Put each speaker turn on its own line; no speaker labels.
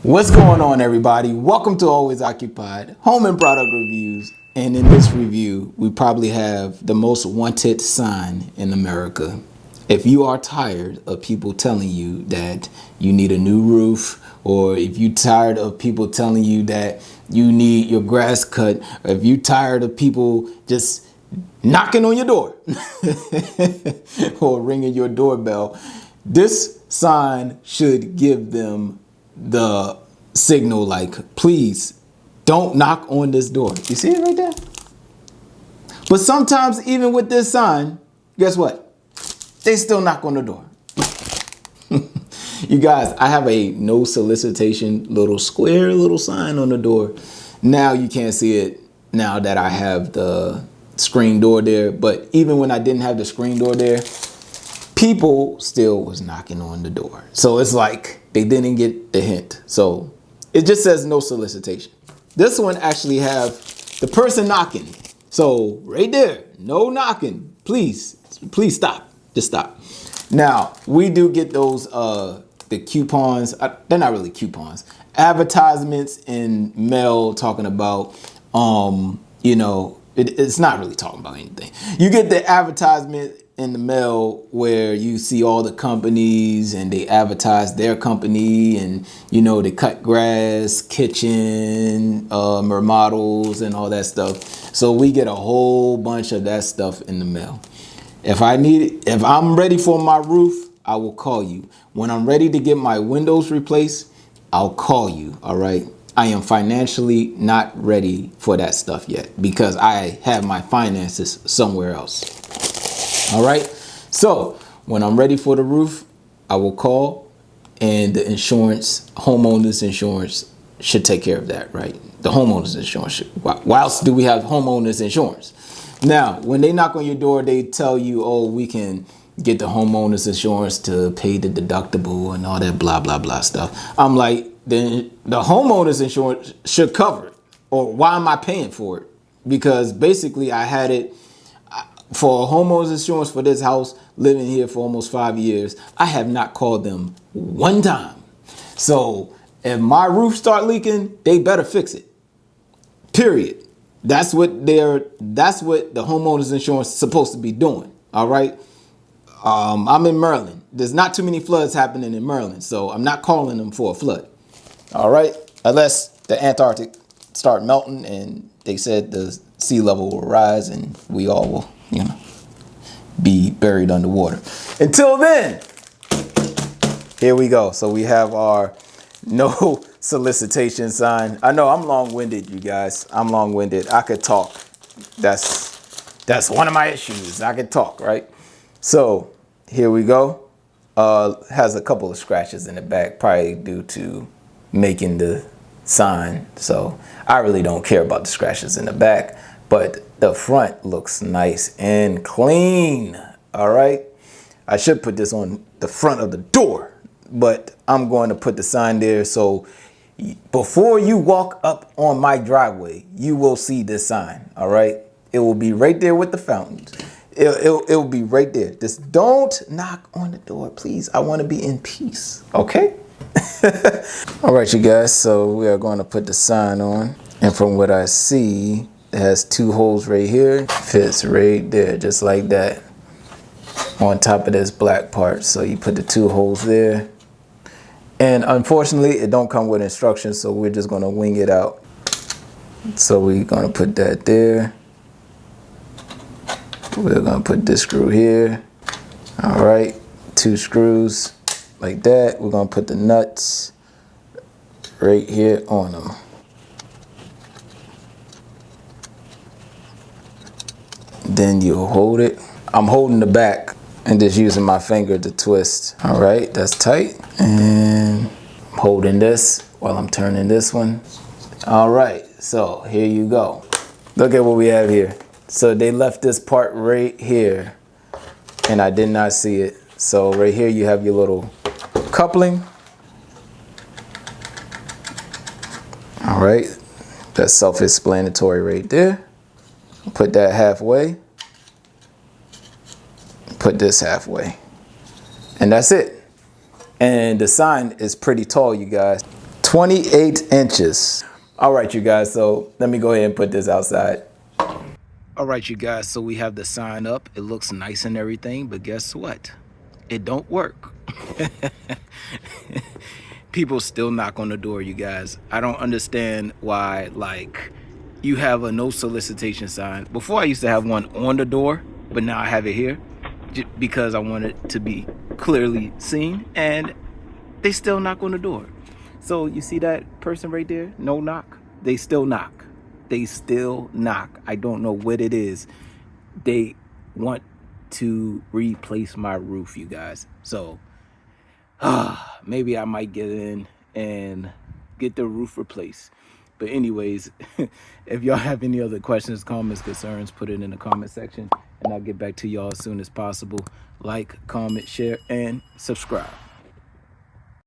What's going on, everybody? Welcome to Always Occupied Home and Product Reviews. And in this review, we probably have the most wanted sign in America. If you are tired of people telling you that you need a new roof, or if you're tired of people telling you that you need your grass cut, or if you're tired of people just knocking on your door or ringing your doorbell, this sign should give them the signal like, please don't knock on this door. You see it right there? But sometimes even with this sign, guess what? They still knock on the door. You guys, I have a no solicitation little square little sign on the door. Now you can't see it now that I have the screen door there. But even when I didn't have the screen door there, people still was knocking on the door. So it's like they didn't get the hint. So it just says no solicitation. This one actually have the person knocking. So right there, no knocking. Please stop. Just stop. Now we do get those the coupons. They're not really coupons. Advertisements in mail talking about it's not really talking about anything. You get the advertisement in the mail where you see all the companies and they advertise their company, and they cut grass, kitchen remodels and all that stuff. So we get a whole bunch of that stuff in the mail. If I'm ready for my roof, I will call you. When I'm ready to get my windows replaced, I'll call you. All right. I am financially not ready for that stuff yet because I have my finances somewhere else. All right. So when I'm ready for the roof, I will call, and the insurance, homeowners insurance, should take care of that. Right. The homeowners insurance. Why else do we have homeowners insurance? Now, when they knock on your door, they tell you, oh, we can get the homeowners insurance to pay the deductible and all that blah, blah, blah stuff. I'm like, then the homeowners insurance should cover it. Or why am I paying for it? Because basically I had it for homeowners insurance for this house, living here for almost 5 years. I have not called them one time. So if my roof start leaking, they better fix it. Period. That's what the homeowners insurance is supposed to be doing. All right. I'm in Maryland. There's not too many floods happening in Maryland, so I'm not calling them for a flood. All right. Unless the Antarctic start melting and they said the sea level will rise and we all will, be buried underwater. Until then, here we go. So we have our no solicitation sign. I know I'm long-winded, you guys. I'm long-winded. I could talk. That's one of my issues. I could talk, right? So here we go. Has a couple of scratches in the back, probably due to making the sign. So I really don't care about the scratches in the back, but the front looks nice and clean. All right. I should put this on the front of the door, but I'm going to put the sign there. So before you walk up on my driveway, you will see this sign. All right. It will be right there with the fountains. It will be right there. Just don't knock on the door, please. I want to be in peace. Okay. All right, you guys. So we are going to put the sign on. And from what I see, it has 2 holes right here. Fits right there, just like that, on top of this black part. So you put the 2 holes there. And unfortunately, it don't come with instructions, so we're just going to wing it out. So we're going to put that there. We're going to put this screw here. All right, 2 screws like that. We're going to put the nuts right here on them. Then you hold it. I'm holding the back and just using my finger to twist. All right, that's tight. And I'm holding this while I'm turning this one. All right, so here you go. Look at what we have here. So they left this part right here and I did not see it. So right here you have your little coupling. All right, that's self-explanatory right there. Put that halfway. Put this halfway. And that's it. And the sign is pretty tall, you guys. 28 inches. All right, you guys, so let me go ahead and put this outside. All right, you guys, so we have the sign up. It looks nice and everything, but guess what? It don't work. People still knock on the door, you guys. I don't understand why, like, you have a no solicitation sign. Before I used to have one on the door, but now I have it here because I want it to be clearly seen, and they still knock on the door. So you see that person right there? No knock. They still knock. They still knock. I don't know what it is. They want to replace my roof, you guys. So maybe I might get in and get the roof replaced. But anyways, if y'all have any other questions, comments, concerns, put it in the comment section, and I'll get back to y'all as soon as possible. Like, comment, share, and subscribe.